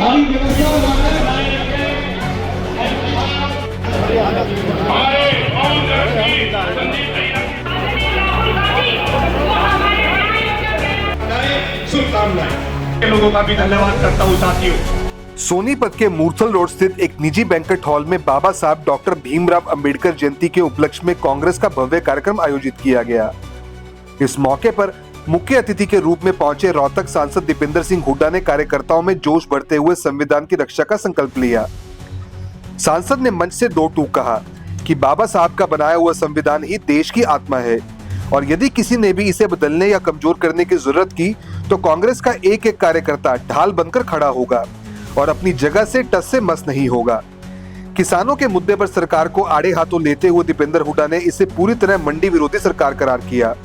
लोगों का भी धन्यवाद करता हूँ साथियों। सोनीपत के मूर्थल रोड स्थित एक निजी बैंक्वेट हॉल में बाबा साहब डॉक्टर भीमराव अंबेडकर जयंती के उपलक्ष्य में कांग्रेस का भव्य कार्यक्रम आयोजित किया गया। इस मौके पर मुख्य अतिथि के रूप में पहुंचे रोहतक सांसद दीपेंद्र सिंह हुड्डा ने कार्यकर्ताओं में जोश बढ़ते हुए संविधान की रक्षा का संकल्प लिया। सांसद ने मंच से दो टूक कहा कि बाबा साहब का बनाया हुआ संविधान ही देश की आत्मा है और यदि किसी ने भी इसे बदलने या कमजोर करने की जरूरत की तो कांग्रेस का एक एक कार्यकर्ता ढाल बनकर खड़ा होगा और अपनी जगह से टस से मस नहीं होगा। किसानों के मुद्दे पर सरकार को आड़े हाथों लेते हुए दीपेंद्र हुड्डा ने इसे पूरी तरह मंडी विरोधी सरकार करार किया।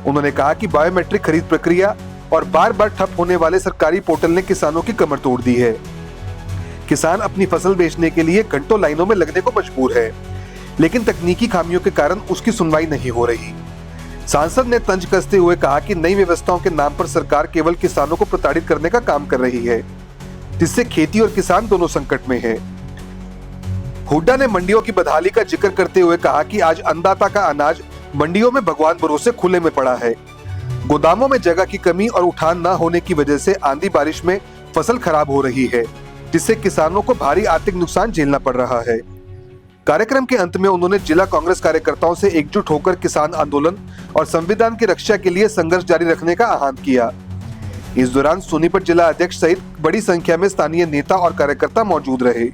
उन्होंने कहा कि बायोमेट्रिक खरीद प्रक्रिया और बार बार ठप होने वाले सरकारी पोर्टल ने किसानों की कमर तोड़ दी है। किसान अपनी फसल बेचने के लिए घंटों लाइनों में लगने को मजबूर है, लेकिन तकनीकी खामियों के कारण उसकी सुनवाई नहीं हो रही। सांसद ने तंज कसते हुए कहा कि नई व्यवस्थाओं के नाम पर सरकार केवल किसानों को प्रताड़ित करने का काम कर रही है, जिससे खेती और किसान दोनों संकट में हैं। हुड्डा ने मंडियों की बदहाली का जिक्र करते हुए कहा कि आज अन्नदाता का अनाज मंडियों में भगवान भरोसे खुले में पड़ा है। गोदामों में जगह की कमी और उठान न होने की वजह से आंधी बारिश में फसल खराब हो रही है, जिससे किसानों को भारी आर्थिक नुकसान झेलना पड़ रहा है। कार्यक्रम के अंत में उन्होंने जिला कांग्रेस कार्यकर्ताओं से एकजुट होकर किसान आंदोलन और संविधान की रक्षा के लिए संघर्ष जारी रखने का आह्वान किया। इस दौरान सोनीपत जिला अध्यक्ष सहित बड़ी संख्या में स्थानीय नेता और कार्यकर्ता मौजूद रहे।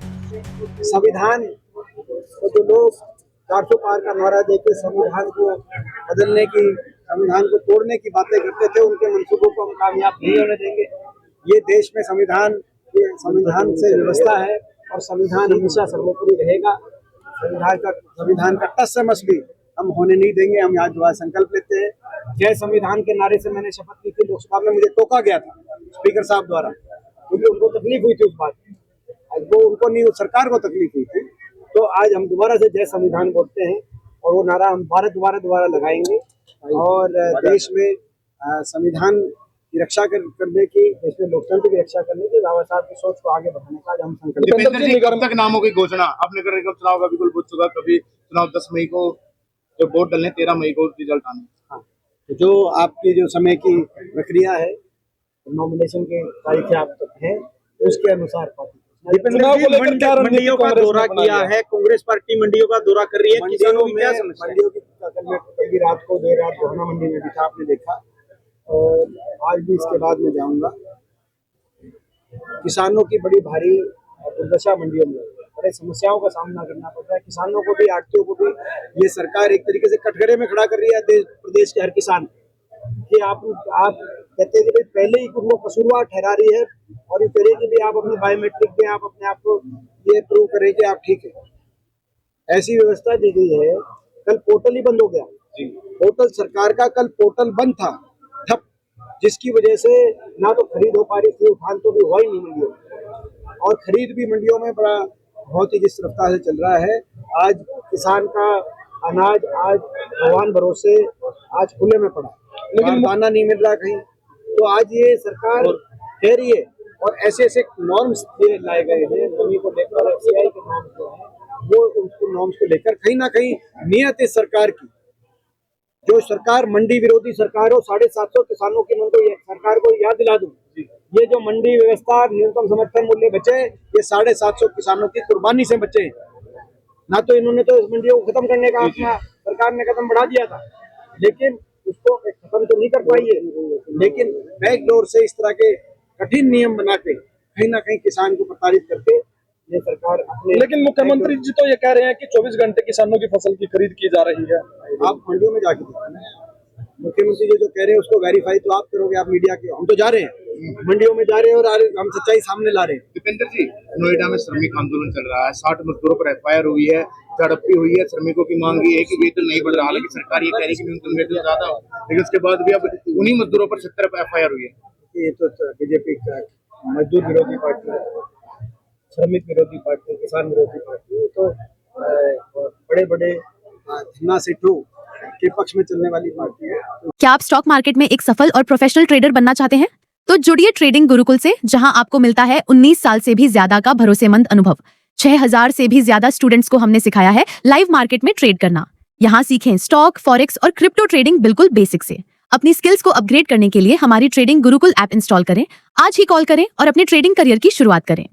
संविधान तो जो लोग 400 पार का नारा देकर संविधान को बदलने की, संविधान को तोड़ने की बातें करते थे, उनके मंसूबों को हम कामयाब नहीं होने देंगे। ये देश में संविधान से व्यवस्था है और संविधान हमेशा सर्वोपरि रहेगा। संविधान का टस से मस भी हम होने नहीं देंगे। हम आज जो संकल्प लेते हैं, जय संविधान के नारे से मैंने शपथ ली थी। लोकसभा में मुझे टोका गया था स्पीकर साहब द्वारा, क्योंकि उनको तकलीफ हुई थी उस बात की। वो उनको नहीं, सरकार को तकलीफ हुई थी। तो आज हम दोबारा से जय संविधान बोलते हैं और वो नारा हम भारत दोबारा लगाएंगे और देश में संविधान की रक्षा करने की, देश में लोकतंत्र की रक्षा करने की, बाबा साहब की सोच को आगे बढ़ाने का आज हम संकल्प। कब तक नामों की घोषणा आपने कर रहे? चुनाव का बिल्कुल पूछ चुका, कभी चुनाव 10 मई को जो वोट डालने, 13 मई को रिजल्ट आने। हाँ, जो आपकी जो समय की प्रक्रिया है, नॉमिनेशन की तारीखें आप तक है, उसके अनुसार मंडियों का दौरा किया है कांग्रेस पार्टी, मंडियों का दौरा कर रही है। किसानों में मंडियों की कल रात को देर रात गोहाना मंडी में भी था, आपने देखा, और आज भी इसके बाद में जाऊंगा। किसानों की बड़ी भारी दुर्दशा मंडियों में, बड़े समस्याओं का सामना करना पड़ रहा है। किसानों को भी, आड़तियों को भी ये सरकार एक तरीके से कटघरे में खड़ा कर रही है प्रदेश के हर किसान कि आप कहते हैं कि पहले ही उनको कसूरवार ठहरा रही है और ये कह रही है कि आप अपने बायोमेट्रिक पे आप अपने आप को ये प्रूव करें कि आप ठीक है। ऐसी व्यवस्था दी गई है। कल पोर्टल ही बंद हो गया, पोर्टल सरकार का कल पोर्टल बंद था, ठप, जिसकी वजह से ना तो खरीद हो पा रही थी, उठान तो भी हुआ ही नहीं मंडियों में, और खरीद भी मंडियों में बहुत ही जिस रफ्तार से चल रहा है। आज किसान का अनाज आज भगवान भरोसे आज खुले में पड़ा, लेकिन दाना नहीं मिल रहा कहीं। तो आज ये सरकार कह रही है और ऐसे नॉर्म्स लाए गए हैं नमी को लेकर, FCI के नॉर्म्स जो है वो उनको नॉर्म्स को लेकर कहीं ना कहीं नियत है सरकार की। जो सरकार मंडी विरोधी सरकार हो, 750 किसानों की मन को सरकार को याद दिला दूं, ये जो मंडी व्यवस्था, न्यूनतम समर्थन मूल्य बचे, ये 750 किसानों की कुर्बानी से बचे। ना तो इन्होंने तो इस मंडियों को खत्म करने का अपना सरकार ने कदम बढ़ा दिया था, लेकिन उसको खत्म तो नहीं कर पाई है। लेकिन बैकडोर से इस तरह के कठिन नियम बना के कहीं ना कहीं किसान को प्रताड़ित करके ये सरकार अपने। लेकिन मुख्यमंत्री जी तो ये कह रहे हैं कि 24 घंटे किसानों की फसल की खरीद की जा रही है। आप मंडियों में जाके देखिए, मुख्यमंत्री जी जो कह रहे हैं उसको वेरीफाई तो आप करोगे, आप मीडिया के। हम तो जा रहे हैं मंडियों में, जा रहे हैं और हम सच्चाई सामने ला रहे हैं। दीपेंद्र जी, नोएडा में श्रमिक आंदोलन चल रहा है, 60 मजदूरों पर FIR हुई है, झड़प्पी हुई है। श्रमिकों की मांग ये है कि वेतन नहीं बढ़ रहा, हालांकि सरकार ये कह रही है कि न्यूनतम वेतन ज्यादा हो, लेकिन उसके बाद भी अब उन्हीं मजदूरों पर 70 FIR हुई है। ये तो बीजेपी मजदूर विरोधी पार्टी है, श्रमिक विरोधी पार्टी, किसान विरोधी पार्टी, तो बड़े धन्ना सेठों के पक्ष में चलने वाली पार्टी है। क्या आप स्टॉक मार्केट में एक सफल और प्रोफेशनल ट्रेडर बनना चाहते हैं? तो जुड़िए ट्रेडिंग गुरुकुल से, जहां आपको मिलता है 19 साल से भी ज्यादा का भरोसेमंद अनुभव। 6000 से भी ज्यादा स्टूडेंट्स को हमने सिखाया है लाइव मार्केट में ट्रेड करना। यहाँ सीखें स्टॉक, फॉरेक्स और क्रिप्टो ट्रेडिंग बिल्कुल बेसिक से। अपनी स्किल्स को अपग्रेड करने के लिए हमारी ट्रेडिंग गुरुकुल ऐप इंस्टॉल करें। आज ही कॉल करें और अपने ट्रेडिंग करियर की शुरुआत करें।